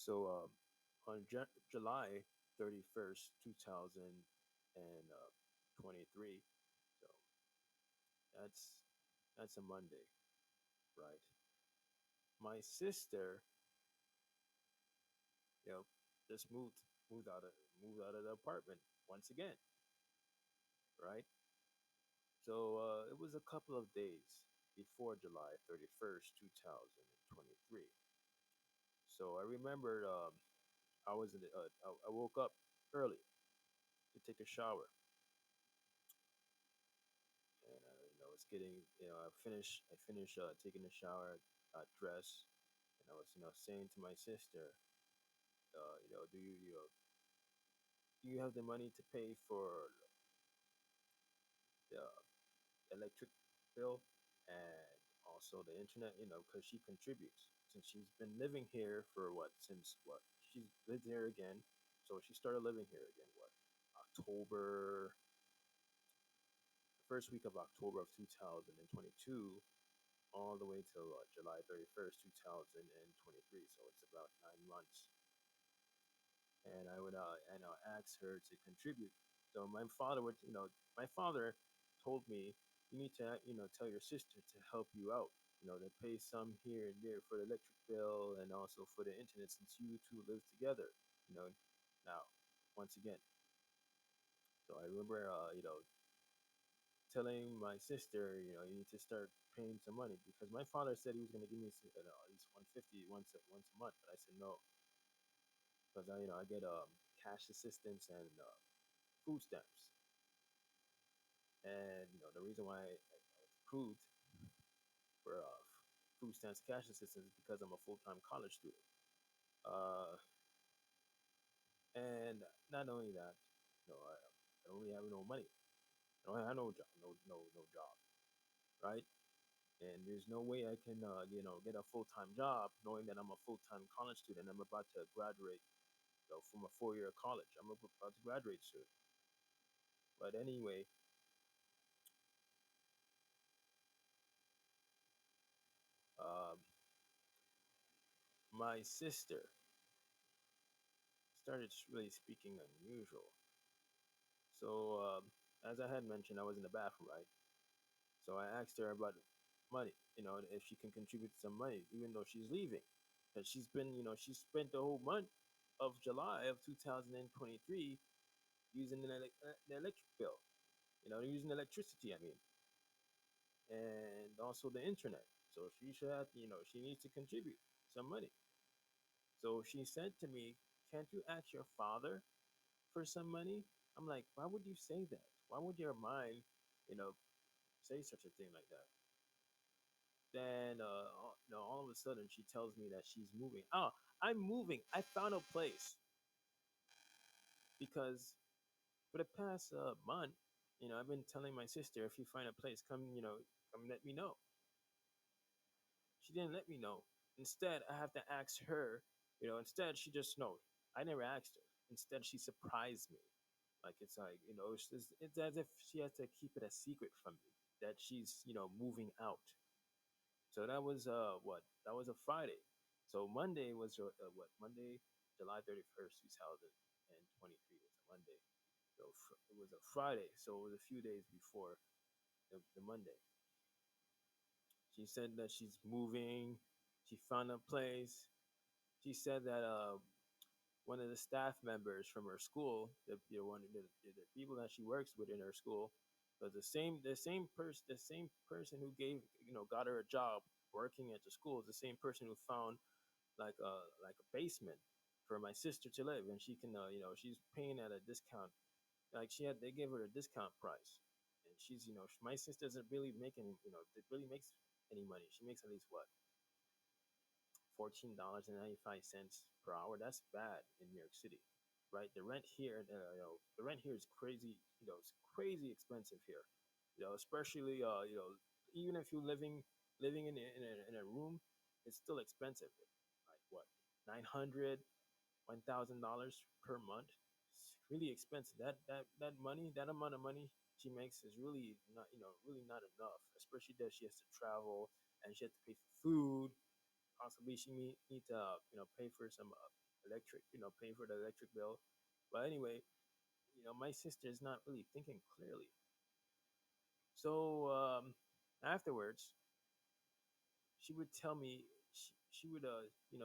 So on July 31st, 2023. So that's that's a Monday, right? My sister, you know, just moved out of the apartment once again, right? So it was a couple of days before July 31st, 2023. So I remembered I was I woke up early to take a shower, and it's getting I finished taking a shower, dressed, and I was saying to my sister, do you have the money to pay for the electric bill and also the internet? Because she contributes since she's been living here for what she's lived here again. So she started living here again. October, the first week of October of 2022, all the way till July 31st, 2023. So it's about 9 months. And I ask her to contribute. So my father told me you need to tell your sister to help you out. To pay some here and there for the electric bill and also for the internet since you two live together. You know, now once again. So I remember telling my sister, you need to start paying some money because my father said he was going to give me at least 150 once a month, but I said no because I get cash assistance and food stamps, and the reason why I was approved for food stamps cash assistance is because I'm a full time college student, uh, and not only that, I don't really have no money. I don't have no job, no job, right? And there's no way I can get a full time job knowing that I'm a full time college student. I'm about to graduate from a 4 year college. I'm about to graduate soon. But anyway, um, my sister started really speaking unusual. So, as I had mentioned, I was in the bathroom, right? So I asked her about money, if she can contribute some money, even though she's leaving. Because she spent the whole month of July of 2023 using the electric bill, using electricity, I mean, and also the internet. So she should have, she needs to contribute some money. So she said to me, can't you ask your father for some money? I'm like, why would you say that? Why would your mind, you know, say such a thing like that? Then, all of a sudden, she tells me that she's moving. Oh, I'm moving. I found a place because for the past month, I've been telling my sister if you find a place, come let me know. She didn't let me know. Instead, I have to ask her. Instead she just no. I never asked her. Instead, she surprised me. Like it's like it's as if she has to keep it a secret from me that she's moving out. So that was what that was a Friday. So Monday was what Monday, July 31st, 2023 was a Monday. So it was a Friday. So it was a few days before the Monday. She said that she's moving. She found a place. She said that one of the staff members from her school, the people that she works with in her school, was the same person who got her a job working at the school is the same person who found like a basement for my sister to live, and she can she's paying at a discount. Like they gave her a discount price, and she's my sister doesn't really make any it really makes any money. She makes at least what $14.95 per hour. That's bad in New York City, right? The rent here is crazy. It's crazy expensive here. Especially even if you're living in a room, it's still expensive. Like what, 900, $1,000 per month. It's really expensive. That money, that amount of money she makes is really not really not enough. Especially that she has to travel and she has to pay for food. Possibly she need to pay for some electric, paying for the electric bill. But anyway, my sister is not really thinking clearly. So afterwards, she would tell me, she would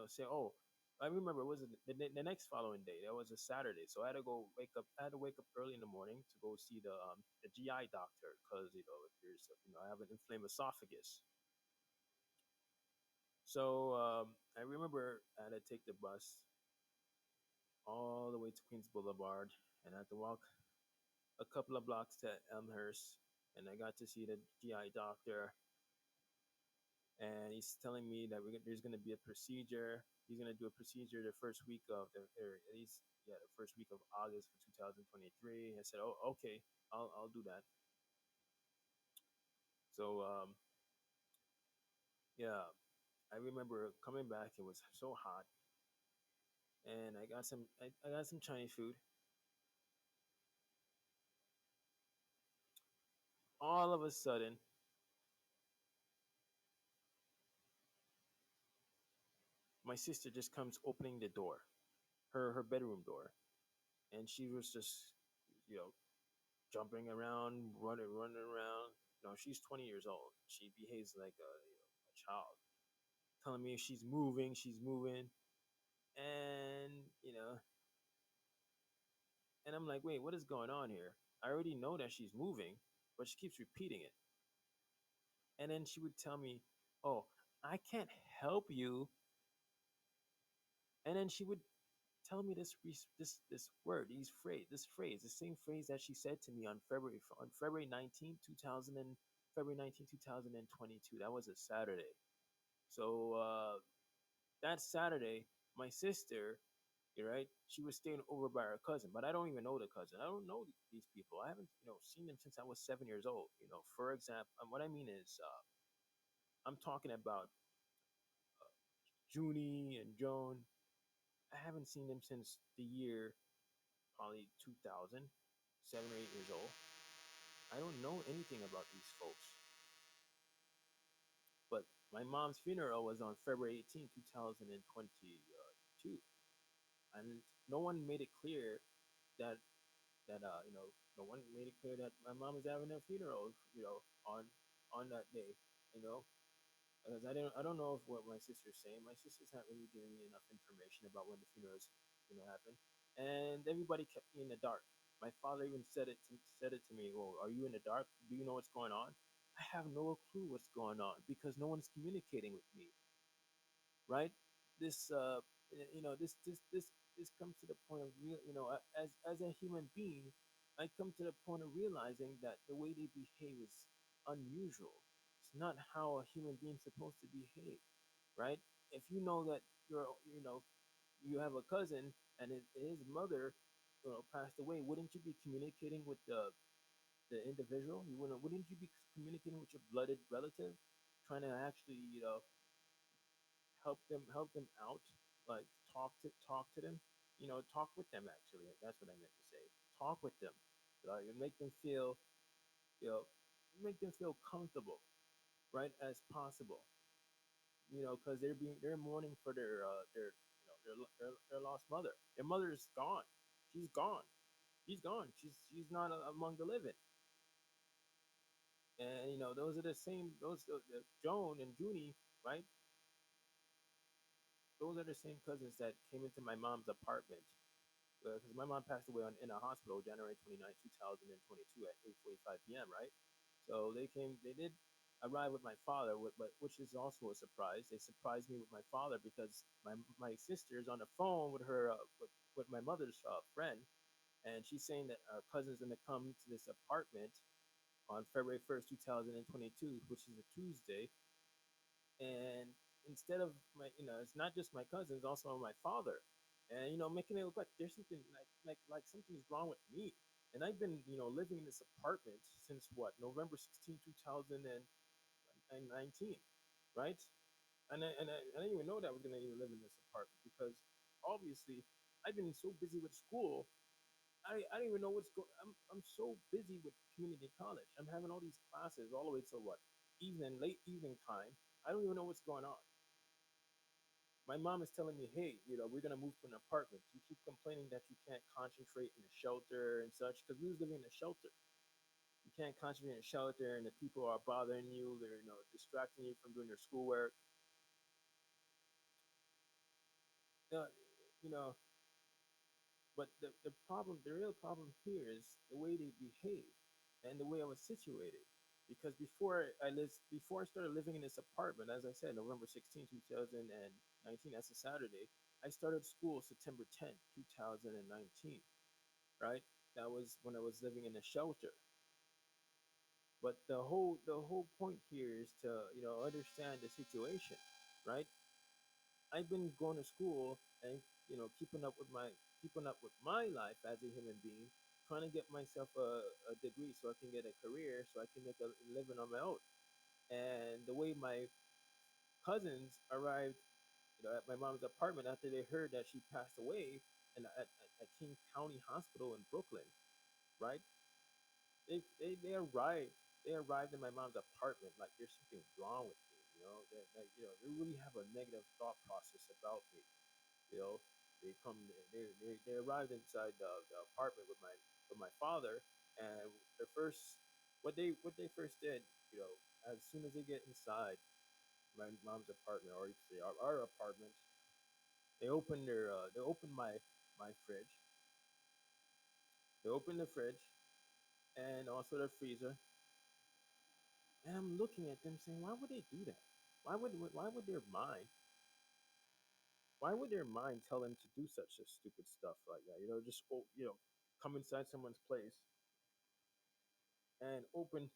say, oh, I remember it was the next following day. That was a Saturday, so I had to wake up early in the morning to go see the GI doctor because there's I have an inflamed esophagus. So I remember I had to take the bus all the way to Queens Boulevard, and I had to walk a couple of blocks to Elmhurst, and I got to see the GI doctor, and he's telling me that there's going to be a procedure. He's going to do a procedure the first week of or at least the first week of August for 2023. I said, oh, okay, I'll do that. So yeah, I remember coming back. It was so hot, and I got some Chinese food. All of a sudden, my sister just comes opening the door, her bedroom door, and she was just you know jumping around, running around. She's 20 years old. She behaves like a child, telling me she's moving, and and I'm like, wait, what is going on here? I already know that she's moving, but she keeps repeating it. And then she would tell me, oh, I can't help you. And then she would tell me this word, this phrase, the same phrase that she said to me on February 19th, 2000 and February 19th, 2022. That was a Saturday. So that Saturday, my sister, you're right, she was staying over by her cousin, but I don't even know the cousin. I don't know these people. I haven't seen them since I was 7 years old. For example, what I mean is, I'm talking about Junie and Joan. I haven't seen them since the year probably 2000, 7 or 8 years old. I don't know anything about these folks. But my mom's funeral was on February 18th, 2022, and no one made it clear that no one made it clear that my mom is having a funeral, on that day, you know, because I don't know if what my sister's saying. My sister's not really giving me enough information about when the funeral is going to happen, and everybody kept me in the dark. My father even said it to me. Well, are you in the dark? Do you know what's going on? I have no clue what's going on because no one's communicating with me, right? This this comes to the point of real, as a human being, I come to the point of realizing that the way they behave is unusual. It's not how a human being's supposed to behave, right? If you know that you have a cousin and his mother passed away, wouldn't you be communicating with the individual? Wouldn't you be communicating with your blooded relative, trying to actually help them out, like talk to them, talk with them. Actually, that's what I meant to say. Talk with them, and make them feel you know comfortable, right, as possible. Because they're mourning for their lost mother. Their mother is gone. She's gone. She's gone. She's not among the living. And those are the same. Those Joan and Junie, right? Those are the same cousins that came into my mom's apartment because my mom passed away in a hospital January 29th, 2022 at 8:45 p.m. Right, so they did arrive with my father, but which is also a surprise. They surprised me with my father because my sister is on the phone with her with my mother's friend, and she's saying that our cousin's gonna come to this apartment on February 1st, 2022, which is a Tuesday, and instead of it's not just my cousin, it's also my father, and making it look like there's something like something's wrong with me. And I've been living in this apartment since what, November 16, 2019, right? And I didn't even know that I was gonna even live in this apartment because obviously I've been so busy with school. I don't even know I'm so busy with community college. I'm having all these classes all the way till what, late evening time. I don't even know what's going on. My mom is telling me, hey, we're gonna move to an apartment. You keep complaining that you can't concentrate in a shelter and such, because we was living in a shelter. You can't concentrate in a shelter, and the people are bothering you. They're distracting you from doing your schoolwork. Uh, you know, but the real problem here is the way they behave and the way I was situated. Because before I started living in this apartment, as I said, November 16th, 2019, that's a Saturday. I started school September 10th, 2019. Right, that was when I was living in a shelter. But the whole point here is to understand the situation, right? I've been going to school and keeping up with my life as a human being, trying to get myself a degree so I can get a career, so I can make a living on my own. And the way my cousins arrived, at my mom's apartment after they heard that she passed away, and at King County Hospital in Brooklyn, right? They arrived in my mom's apartment like there's something wrong with me. They really have a negative thought process about me. You know, they come they arrived inside the apartment with my father, and the first what they first did, as soon as they get inside my mom's apartment, or you could say our apartment, they opened my fridge. They opened the fridge and also the freezer. And I'm looking at them saying, why would they do that? Why would their mind tell them to do such a stupid stuff like that? Just come inside someone's place and open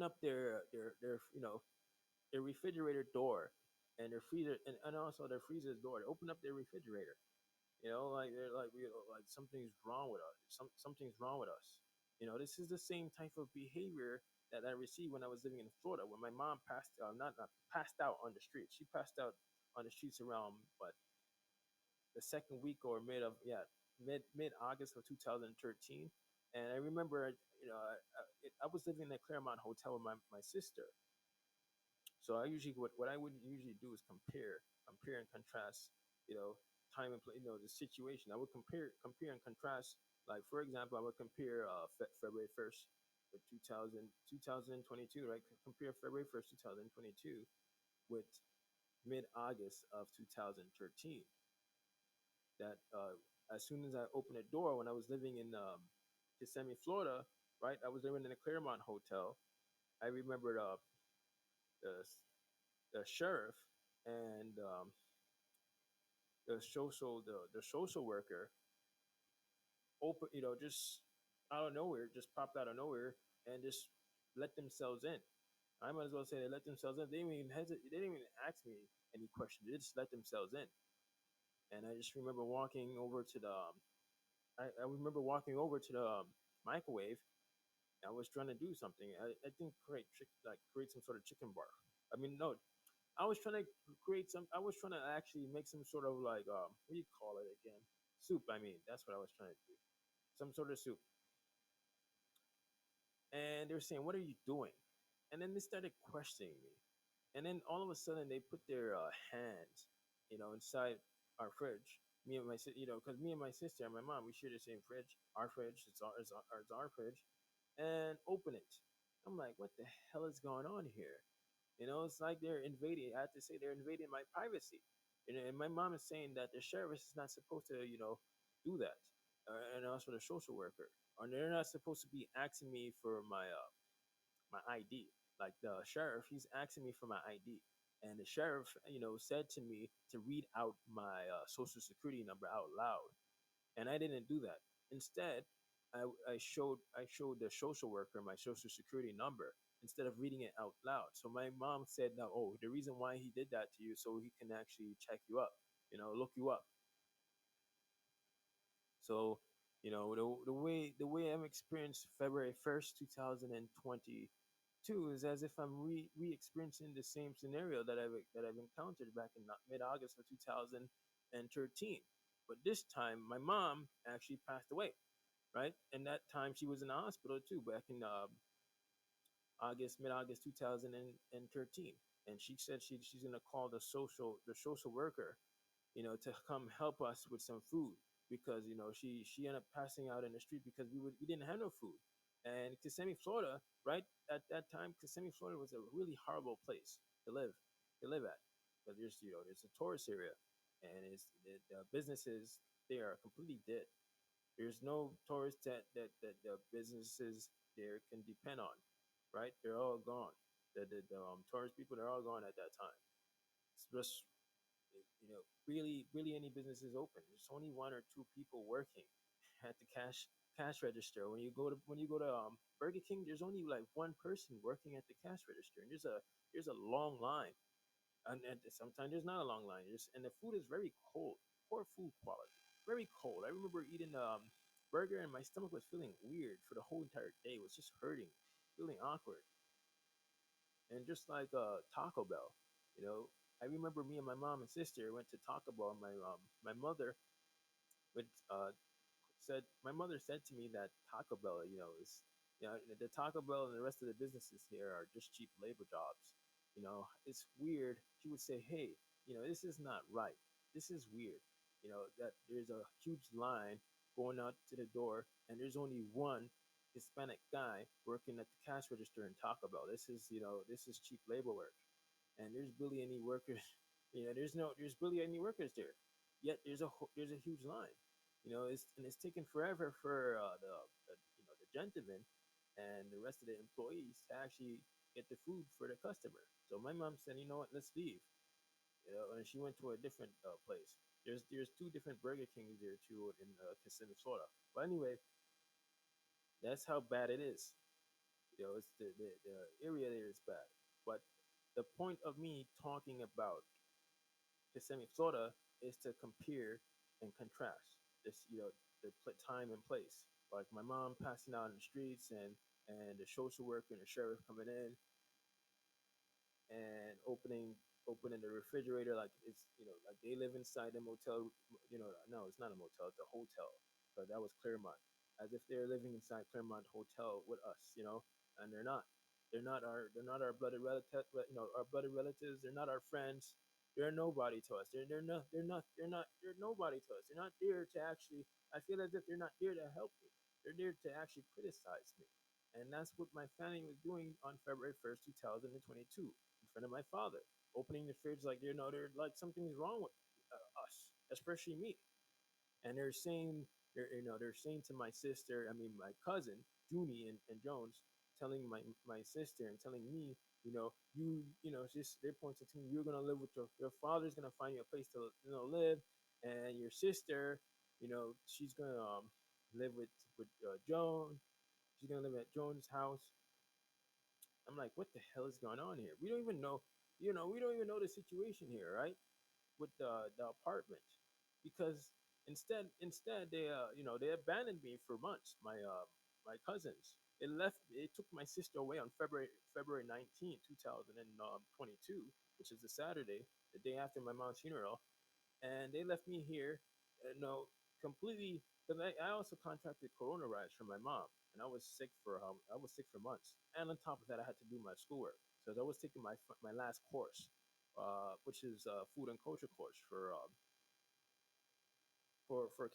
up their refrigerator door and their freezer, and also their freezer's door. They open up their refrigerator. Like they're like like something's wrong with us. Something's wrong with us. This is the same type of behavior that I received when I was living in Florida, when my mom not passed out on the streets. She passed out on the streets around what, the second week or mid August of 2013. And I remember, I was living in the Claremont Hotel with my sister. So what I would usually do is compare and contrast, you know, time and place, the situation. I would compare and contrast. Like for example, I would compare February 1st with 2022, right? Compare February 1st, 2022 with mid August of 2013. That as soon as I opened the door when I was living in Kissimmee, Florida, right? I was living in a Claremont hotel. I remember the the sheriff and the social worker open, just out of nowhere, just popped out of nowhere and just let themselves in. I might as well say they let themselves in. They didn't even hesitate. They didn't even ask me any questions. They just let themselves in. And I just remember walking over to the. I remember walking over to the microwave. I was trying to do something. I think create some sort of chicken bar. I mean, no, I was trying to create some. I was trying to actually make some sort of like what do you call it again? Soup. I mean, that's what I was trying to do. Some sort of soup. And they were saying, "What are you doing?" And then they started questioning me. And then all of a sudden, they put their hands, inside our fridge. Me and my because me and my sister and my mom, we share the same fridge. Our fridge, it's our fridge, and open it. I'm like, what the hell is going on here? It's like they're invading. I have to say they're invading my privacy. And my mom is saying that the sheriff is not supposed to, do that, and also the social worker, or they're not supposed to be asking me for my ID. Like the sheriff, he's asking me for my ID, and the sheriff, said to me to read out my social security number out loud, and I didn't do that. Instead, I showed the social worker my social security number instead of reading it out loud. So my mom said, "No, oh, the reason why he did that to you, so he can actually check you up, look you up." So, the way I'm experienced February 1st, 2022 is as if I'm re-experiencing the same scenario that I've encountered back in mid August of 2013. But this time, my mom actually passed away, right? And that time she was in the hospital too, back in mid August 2013. and she said she's gonna call the social worker, to come help us with some food because she ended up passing out in the street because we didn't have no food. And Kissimmee, Florida, right at that time, Kissimmee, Florida was a really horrible place to live at because there's a tourist area, and the businesses they are completely dead. There's no tourists that the businesses there can depend on, right? They're all gone. The tourist people, they're all gone at that time. It's just really any business is open. There's only one or two people working at the cash register. When you go to Burger King, there's only like one person working at the cash register, and there's a long line. And sometimes there's not a long line. And the food is very cold, poor food quality, very cold. I remember eating burger, and my stomach was feeling weird for the whole entire day. It was just hurting, feeling awkward. And just like Taco Bell, you know, I remember me and my mom and sister went to Taco Bell. And my mother would my mother said to me that Taco Bell, is the Taco Bell and the rest of the businesses here are just cheap labor jobs. It's weird. She would say, "Hey, this is not right. This is weird. That there's a huge line going out to the door, and there's only one Hispanic guy working at the cash register in Taco Bell. This is cheap labor work, and there's barely any workers. There's barely any workers there. Yet there's a huge line. It's taken forever for the gentleman and the rest of the employees to actually get the food for the customer. So my mom said, you know what, let's leave. And she went to a different place. There's two different Burger Kings there too in Kissimmee, Florida. But anyway, that's how bad it is. It's the area there is bad. But the point of me talking about Kissimmee, Florida, is to compare and contrast the time and place. Like my mom passing out in the streets, and the social worker and the sheriff coming in and opening the refrigerator like it's like they live inside the motel. No, it's not a motel, it's a hotel. But that was Claremont, as if they're living inside Claremont Hotel with us, and they're not. They're not our blood relative, our blood relatives. They're not our friends. They're nobody to us. They're nobody to us. They're not there to actually. I feel as if they're not there to help me. They're there to actually criticize me. And that's what my family was doing on February 1st, 2022, in front of my father, opening the fridge like they're like something's wrong with us, especially me. And they're saying to my sister, I mean my cousin Junie and Jones, telling my sister and telling me, just they're pointing to me, you're gonna live with your father's gonna find you a place to live, and your sister, she's gonna live with Joan. She's gonna live at Joan's house. I'm like, what the hell is going on here? We don't even know, we don't even know the situation here, right? With the apartment, because instead they abandoned me for months. My cousins, it took my sister away on February 19th, 2022, which is a Saturday, the day after my mom's funeral, and they left me here, no, completely. Because I also contracted coronavirus from my mom, and I was sick for months, and on top of that, I had to do my schoolwork. So I was taking my last course, which is food and culture course for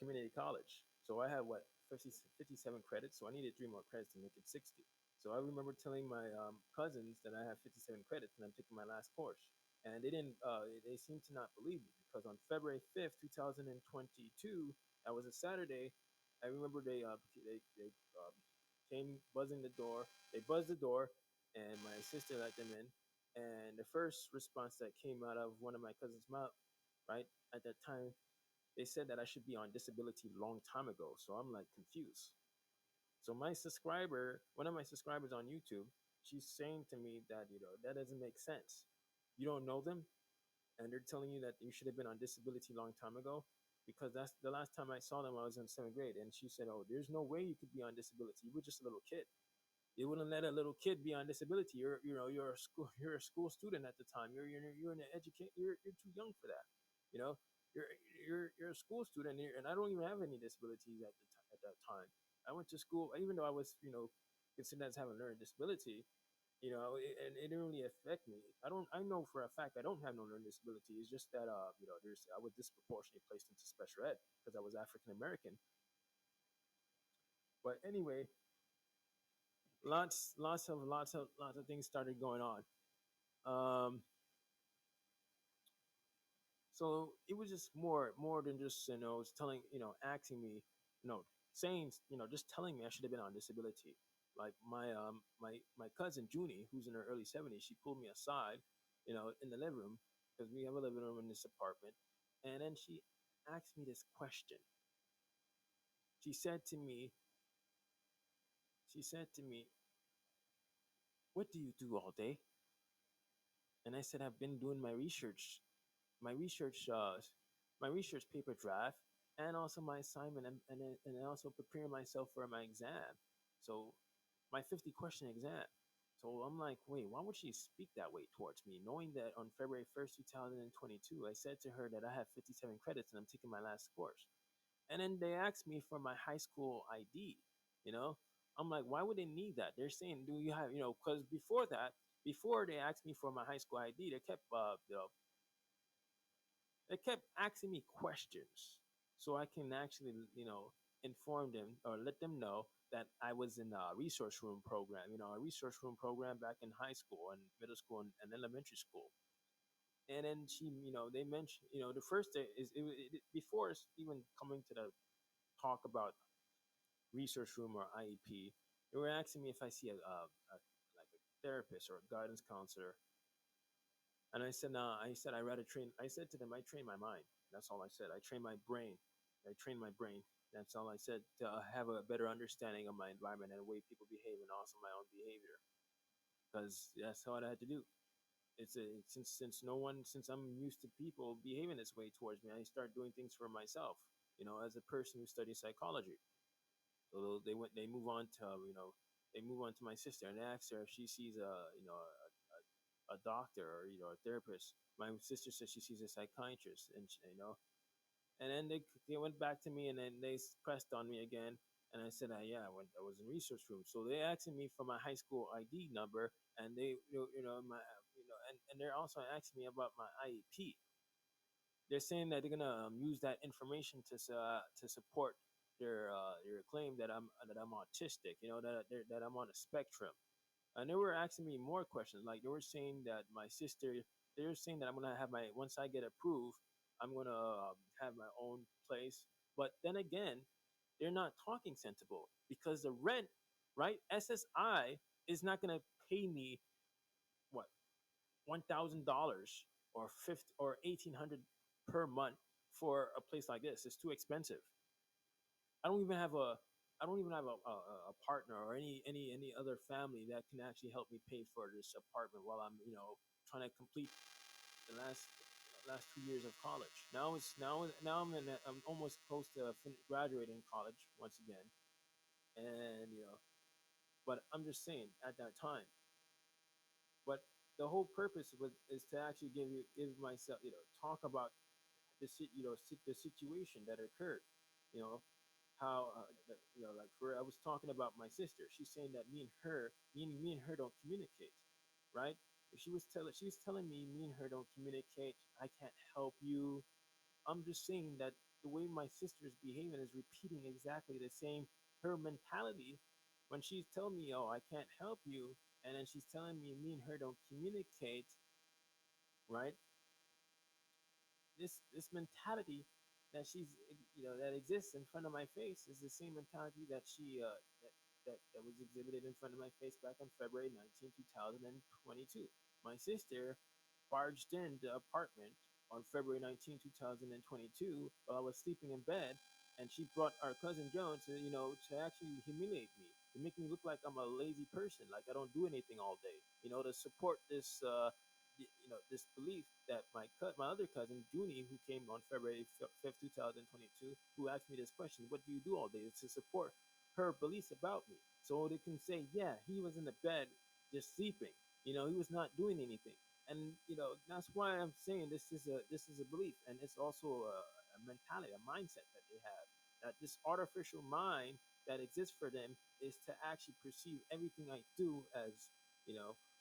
community college. So I had what 57 credits, so I needed three more credits to make it 60. So I remember telling my cousins that I have 57 credits and I'm taking my last course, and they didn't. They seemed to not believe me because on February 5th, 2022, that was a Saturday. I remember they came buzzing the door. They buzzed the door, and my sister let them in. And the first response that came out of one of my cousins' mouth, right at that time, they said that I should be on disability long time ago. So I'm like confused. So one of my subscribers on YouTube, she's saying to me that that doesn't make sense. You don't know them, and they're telling you that you should have been on disability long time ago, because that's the last time I saw them. I was in seventh grade, and she said, "Oh, there's no way you could be on disability. You were just a little kid. You wouldn't let a little kid be on disability. You're a school student at the time. You're an educate. You're too young for that. You know, you're you're a school student, and I don't even have any disabilities at that time. I went to school, even though I was considered as having a learning disability. And it didn't really affect me. I know for a fact I don't have no learning disability. It's just that I was disproportionately placed into special ed because I was African American. But anyway, lots of things started going on. Um, so it was just more than just telling asking me, saying just telling me I should have been on disability. Like my cousin Junie, who's in her early 70s, she pulled me aside, in the living room because we have a living room in this apartment, and then she asked me this question. She said to me, she said to me, "What do you do all day?" And I said, "I've been doing my research uh my research paper draft, and also my assignment, and also preparing myself for my exam, so my 50 question exam." So I'm like, wait, why would she speak that way towards me, knowing that on February 1st 2022 I said to her that I have 57 credits and I'm taking my last course. And then they asked me for my high school ID. you know I'm like, why would they need that? They're saying, do you have, because before they asked me for my high school ID, they kept asking me questions so I can actually, inform them or let them know that I was in a resource room program, a resource room program back in high school and middle school and elementary school. And then they mentioned, the first day before it's even coming to the talk about research room or IEP, they were asking me if I see a like a therapist or a guidance counselor. And I said, nah. I said, I rather train. I said to them, I train my mind. That's all I said. I train my brain. I train my brain. That's all I said, to have a better understanding of my environment and the way people behave, and also my own behavior. Because that's all I had to do. Since no one, since I'm used to people behaving this way towards me, I start doing things for myself. As a person who studies psychology. So they move on to they move on to my sister and ask her if she sees a doctor or a therapist. My sister says she sees a psychiatrist, and then they went back to me, and then they pressed on me again, and I said, yeah, I was in research room. So they asking me for my high school ID number, and they my and they're also asking me about my IEP. They're saying that they're gonna use that information to support their claim that I'm autistic, that I'm on a spectrum. And they were asking me more questions. Like, they were saying that my sister, they were saying that I'm gonna have my once I get approved, I'm gonna have my own place. But then again, they're not talking sensible because the rent, right? SSI is not gonna pay me what, $1,000 or 1,800 per month for a place like this. It's too expensive. I don't even have a I don't even have a partner or any other family that can actually help me pay for this apartment while I'm trying to complete the last 2 years of college. Now I'm almost close to graduating college once again, and but I'm just saying at that time. But the whole purpose is to actually give myself, talk about the situation that occurred. You know how like, for I was talking about my sister. She's saying that me and her don't communicate, right? She was telling me and her don't communicate. I can't help you. I'm just saying that the way my sister is behaving is repeating exactly the same her mentality when she's telling me, "Oh, I can't help you," and then she's telling me and her don't communicate, right? This mentality that that exists in front of my face is the same mentality that was exhibited in front of my face back on February 19th, 2022. My sister barged in the apartment on February 19th, 2022, while I was sleeping in bed, and she brought our cousin Jones to actually humiliate me, to make me look like I'm a lazy person, like I don't do anything all day, to support this belief that my other cousin Junie, who came on February 5th, 2022, who asked me this question, "What do you do all day?" is to support her beliefs about me, so they can say, "Yeah, he was in the bed just sleeping. He was not doing anything." And that's why I'm saying this is a belief, and it's also a mentality, a mindset that they have. That this artificial mind that exists for them is to actually perceive everything I do as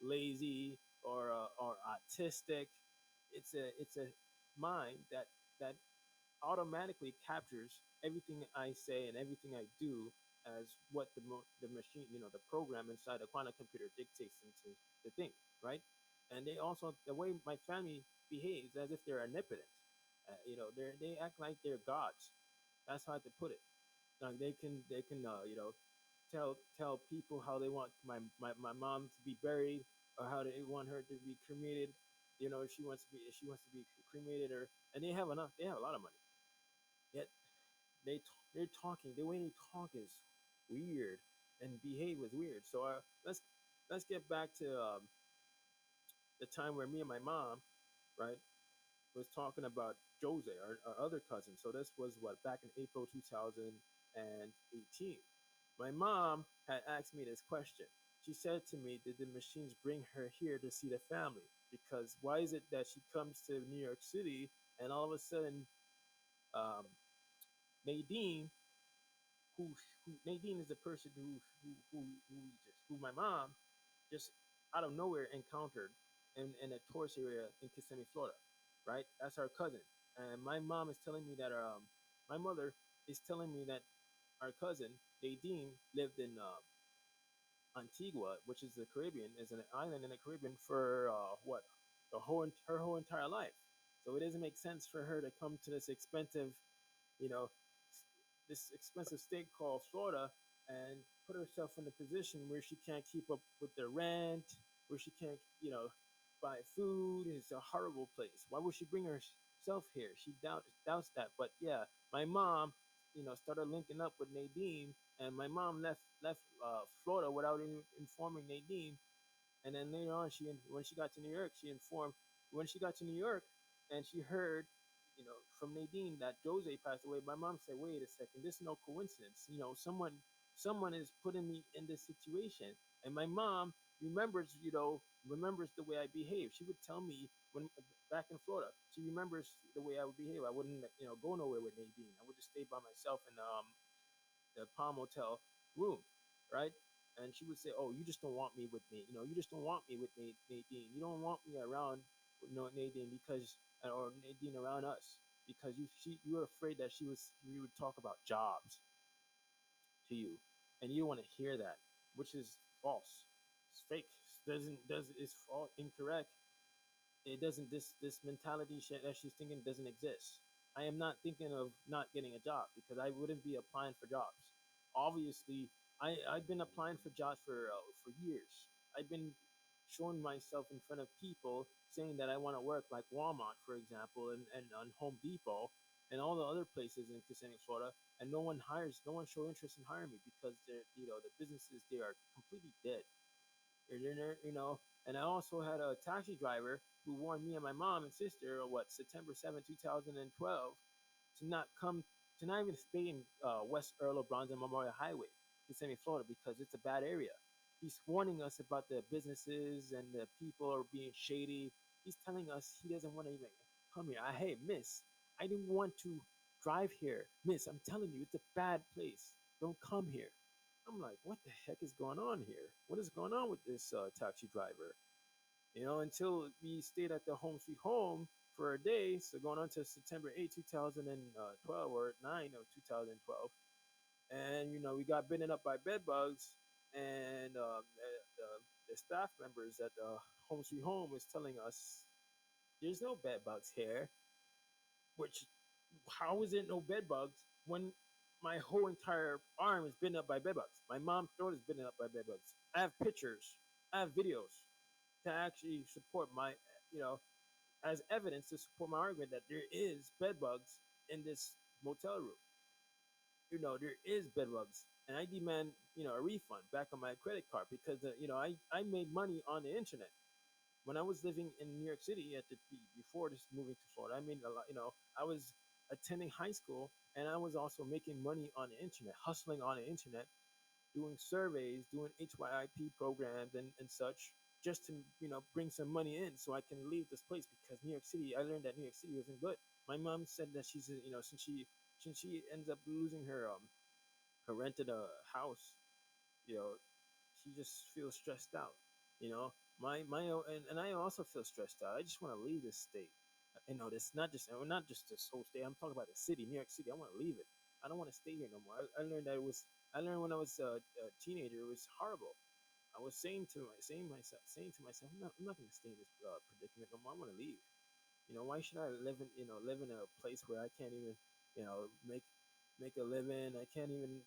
lazy or autistic. It's a mind that automatically captures everything I say and everything I do as what the machine, the program inside the quantum computer dictates them to think, right? And they also, the way my family behaves, as if they're omnipotent. They act like they're gods. That's how to put it. Like they can tell people how they want my mom to be buried, or how they want her to be cremated. If she wants to be cremated, or and they have a lot of money. Yet they're talking, the way they talk is weird, and behave is weird. So let's get back to the time where me and my mom, right, was talking about Jose, our other cousin. So this was what, back in April 2018. My mom had asked me this question. She said to me, "Did the machines bring her here to see the family? Because why is it that she comes to New York City and all of a sudden, um, Nadine, who, Nadine is the person who my mom just out of nowhere encountered in a tourist area in Kissimmee, Florida, right? That's our cousin, and my mom is telling me that my mother is telling me that our cousin Nadine lived in Antigua, which is the Caribbean, is an island in the Caribbean for what her whole entire life. So it doesn't make sense for her to come to you know, this expensive state called Florida and put herself in a position where she can't keep up with the rent, where she can't, buy food. It's a horrible place. Why would she bring herself here? She doubts that. But yeah, my mom, started linking up with Nadine, and my mom left Florida without informing Nadine. And then later on, when she got to New York, she informed when she got to New York, and she heard, from Nadine that Jose passed away. My mom said, "Wait a second, this is no coincidence. Someone is putting me in this situation." And my mom remembers the way I behave. She would tell me when back in Florida, she remembers the way I would behave. I wouldn't, go nowhere with Nadine. I would just stay by myself in the Palm Hotel room, right? And she would say, "Oh, you just don't want me with me. You just don't want me with Nadine. You don't want me around, Nadine because or Nadine around us because you were afraid that we would talk about jobs to you, and you don't want to hear that, which is false. It's fake. Does is false, incorrect. It doesn't this mentality that she's thinking doesn't exist. I am not thinking of not getting a job because I wouldn't be applying for jobs. Obviously, I've been applying for jobs for years. I've been showing myself in front of people saying that I want to work like Walmart, for example, and on Home Depot and all the other places in Kissimmee, Florida, and no one show interest in hiring me because the businesses, they are completely dead. And I also had a taxi driver who warned me and my mom and sister, September 7th, 2012, to not come, to not even stay in West Earl of Bronze and Memorial Highway, Kissimmee, Florida, because it's a bad area. He's warning us about the businesses and the people are being shady. He's telling us he doesn't want to even come here. Hey, miss, I didn't want to drive here. Miss, I'm telling you, it's a bad place. Don't come here. I'm like, what the heck is going on here? What is going on with this taxi driver? Until we stayed at the Home Sweet Home for a day, so going on to September 8th, 2012, or 9 of 2012. And, we got bitten up by bed bugs, and the staff members at the Home Sweet Home was telling us, there's no bed bugs here, which, how is it no bed bugs when my whole entire arm is bitten up by bed bugs? My mom's throat is bitten up by bed bugs. I have pictures, I have videos to actually support you know, as evidence to support my argument that there is bed bugs in this motel room. There is bed bugs, and I demand, a refund back on my credit card because, I made money on the internet when I was living in New York City before this moving to Florida. I made a lot. I was attending high school, and I was also making money on the internet, hustling on the internet, doing surveys, doing HYIP programs and such, just to bring some money in so I can leave this place because New York City. I learned that New York City wasn't good. My mom said that she's since she ends up losing her rented a house, you know, she just feels stressed out. You know, and I also feel stressed out. I just want to leave this state. This not just this whole state. I'm talking about the city, New York City. I want to leave it. I don't want to stay here no more. I learned that it was. I learned when I was a teenager. It was horrible. I was saying to myself, I'm not going to stay in this predicament no more. I want to leave. Why should I live in a place where I can't even, make a living? I can't even,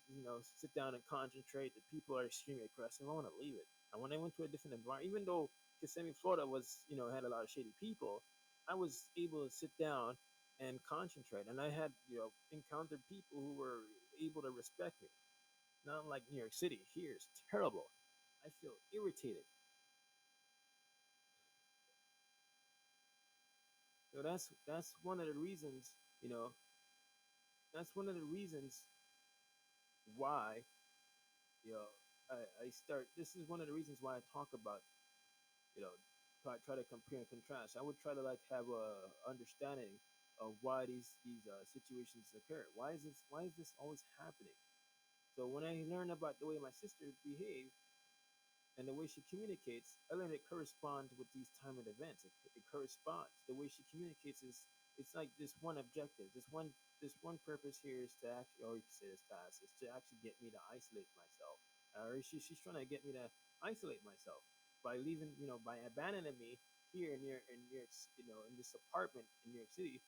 sit down and concentrate. The people are extremely aggressive. I want to leave it. And when I went to a different environment, even though Kissimmee, Florida was, had a lot of shady people, I was able to sit down and concentrate. And I had, encountered people who were able to respect me. Not like New York City. Here is terrible. I feel irritated. So that's one of the reasons, that's one of the reasons why, you know, I start. This is one of the reasons why I talk about, you know, try to compare and contrast. I would try to like have a understanding of why these situations occur. Why is this always happening? So when I learn about the way my sister behave and the way she communicates, I learn it corresponds with these time and events. It corresponds. The way she communicates is it's like this one objective, this one purpose here is to actually, or you can say this task is to actually get me to isolate myself, or she's trying to get me to isolate myself by leaving, by abandoning me here in New York, in this apartment in New York City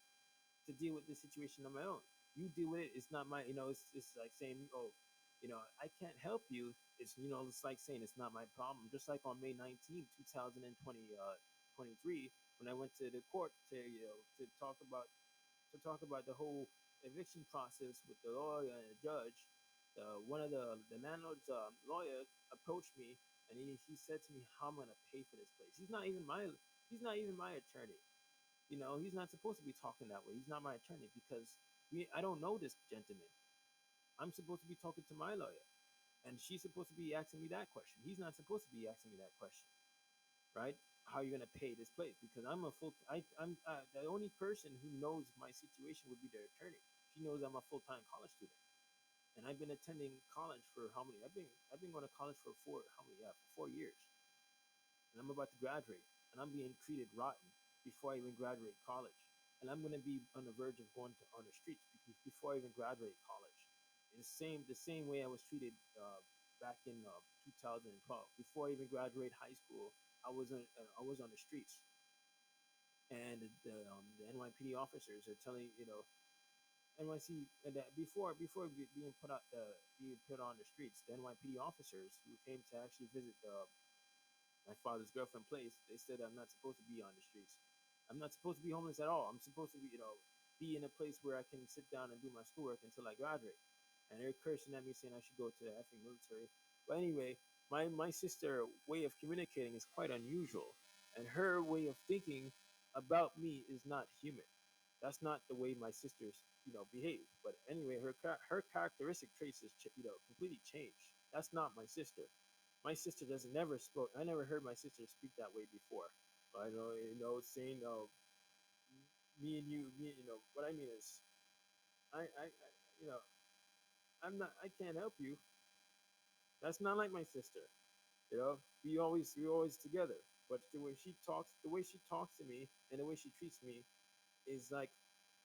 to deal with this situation on my own. You deal with it. It's not my, it's like saying, oh, I can't help you. It's like saying it's not my problem. Just like on May 19th, 2023, when I went to the court to talk about the whole eviction process with the lawyer and the judge. One of the landlord's lawyer approached me and he said to me, "How am I gonna pay for this place?" He's not even my attorney. He's not supposed to be talking that way. He's not my attorney because I don't know this gentleman. I'm supposed to be talking to my lawyer, and she's supposed to be asking me that question. He's not supposed to be asking me that question, right? How are you gonna pay this place? Because I'm the only person who knows my situation would be the attorney. She knows I'm a full-time college student, and I've been attending college for how many? I've been going to college for how many? Yeah, for 4 years, and I'm about to graduate, and I'm being treated rotten before I even graduate college, and I'm gonna be on the verge of going to on the streets before I even graduate college. In the same way I was treated back in 2012, before I even graduate high school, I was on the streets, and the NYPD officers are telling NYC and that before being put on the streets, the NYPD officers who came to actually visit my father's girlfriend place, they said I'm not supposed to be on the streets. I'm not supposed to be homeless at all. I'm supposed to be in a place where I can sit down and do my schoolwork until I graduate. And they're cursing at me saying I should go to the effing military. But anyway, my sister way of communicating is quite unusual, and her way of thinking about me is not human. That's not the way my sisters behave. But anyway, her characteristic traits is completely changed. That's not my sister. My sister doesn't never spoke. I never heard my sister speak that way before. I know, saying, me and you, what I mean is, you know, I can't help you. That's not like my sister. We always together. But the way she talks to me, and the way she treats me, is like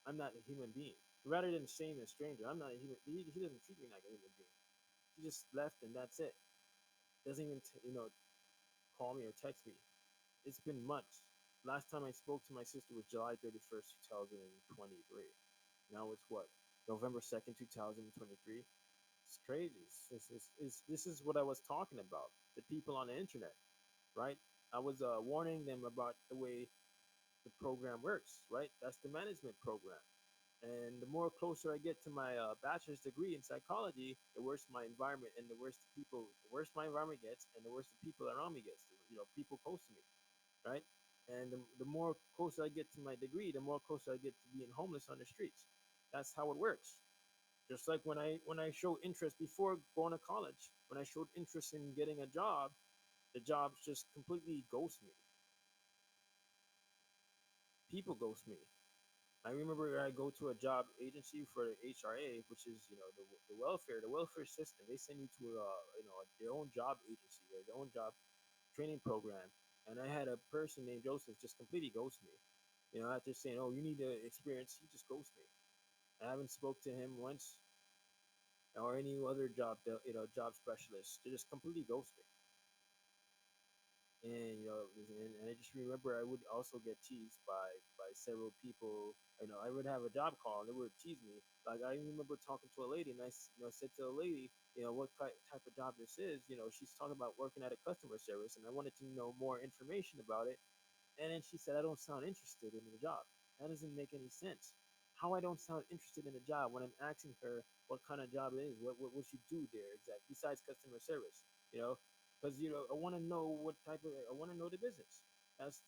I'm not a human being. Rather than saying a stranger, I'm not a human. He doesn't treat me like a human being. He just left, and that's it. Doesn't even call me or text me. It's been months. Last time I spoke to my sister was July 31st, 2023. Now it's what? November 2nd, 2023. It's crazy. This is what I was talking about. The people on the internet, right? I was warning them about the way the program works, right? That's the management program. And the more closer I get to my bachelor's degree in psychology, the worse my environment and the worse my environment gets, and the worse the people around me gets. People close to me, right? And the more closer I get to my degree, the more closer I get to being homeless on the streets. That's how it works. Just like when I showed interest before going to college, when I showed interest in getting a job, the jobs just completely ghost me. People ghost me. I remember I go to a job agency for the HRA, which is the welfare system. They send you to their own job agency or their own job. training program, and I had a person named Joseph just completely ghost me. After saying, "Oh, you need the experience," he just ghost me. I haven't spoke to him once or any other job specialist. They just completely ghost me. And I just remember I would also get teased by several people. I would have a job call and they would tease me. Like I remember talking to a lady and said to a lady, what type of job this is. She's talking about working at a customer service, and I wanted to know more information about it. And then she said, I don't sound interested in the job. That doesn't make any sense. How I don't sound interested in the job when I'm asking her what kind of job it is, what she do there exactly, besides customer service, because I want to know what type of, I want to know the business. That's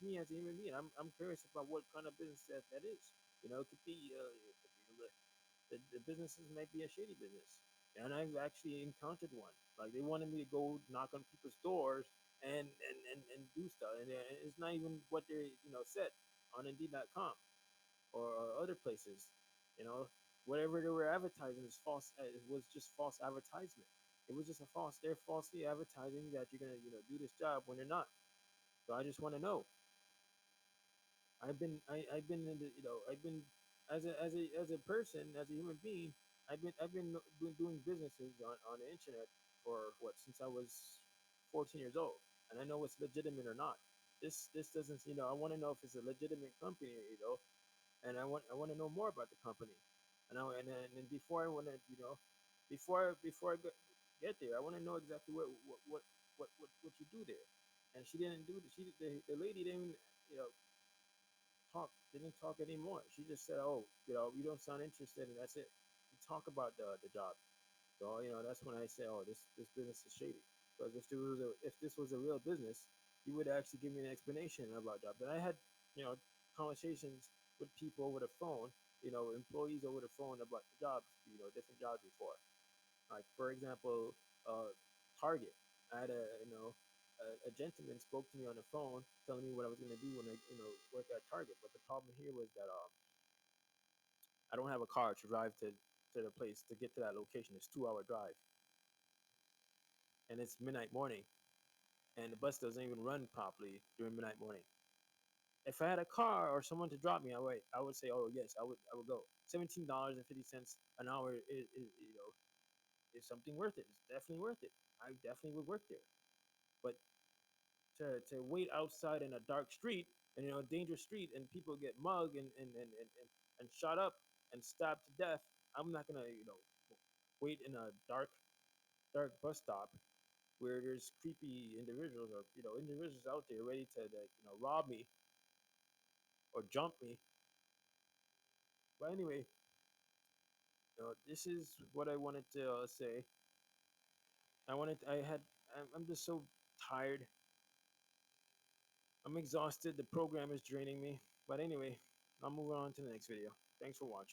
me as a human being. I'm curious about what kind of business that is. The businesses might be a shady business, and I've actually encountered one. Like they wanted me to go knock on people's doors and do stuff, and it's not even what they said on Indeed.com or other places. You know, whatever they were advertising is false. It was just false advertisement. It was just a false. They're falsely advertising that you're gonna do this job when you're not. So I just want to know. I've been in the I've been as a person, as a human being. I've been doing businesses on the internet for what, since I was 14 years old, and I know what's legitimate or not. This doesn't, I want to know if it's a legitimate company, and I want to know more about the company. And before I want to, before I get there, I want to know exactly what you do there. And she didn't do the lady didn't you know didn't talk anymore. She just said, "Oh, you don't sound interested," and that's it. We talk about the job. So that's when I say, "Oh, this business is shady." Because if this was a real business, you would actually give me an explanation about job. But I had you know conversations with people over the phone, employees over the phone about the jobs, different jobs before. Like for example, Target. I had a gentleman spoke to me on the phone, telling me what I was going to do when I work at Target. But the problem here was that I don't have a car to drive to the place to get to that location. It's 2 hour drive, and it's midnight morning, and the bus doesn't even run properly during midnight morning. If I had a car or someone to drop me, I would say, oh yes, I would go. $17.50 an hour is something worth it. It's definitely worth it. I definitely would work there. But to wait outside in a dark street and a dangerous street and people get mugged and shot up and stabbed to death, I'm not gonna wait in a dark bus stop where there's creepy individuals or individuals out there ready to rob me or jump me. But anyway, this is what I wanted to say. I'm just so tired. I'm exhausted. The program is draining me. But anyway, I'm moving on to the next video. Thanks for watching.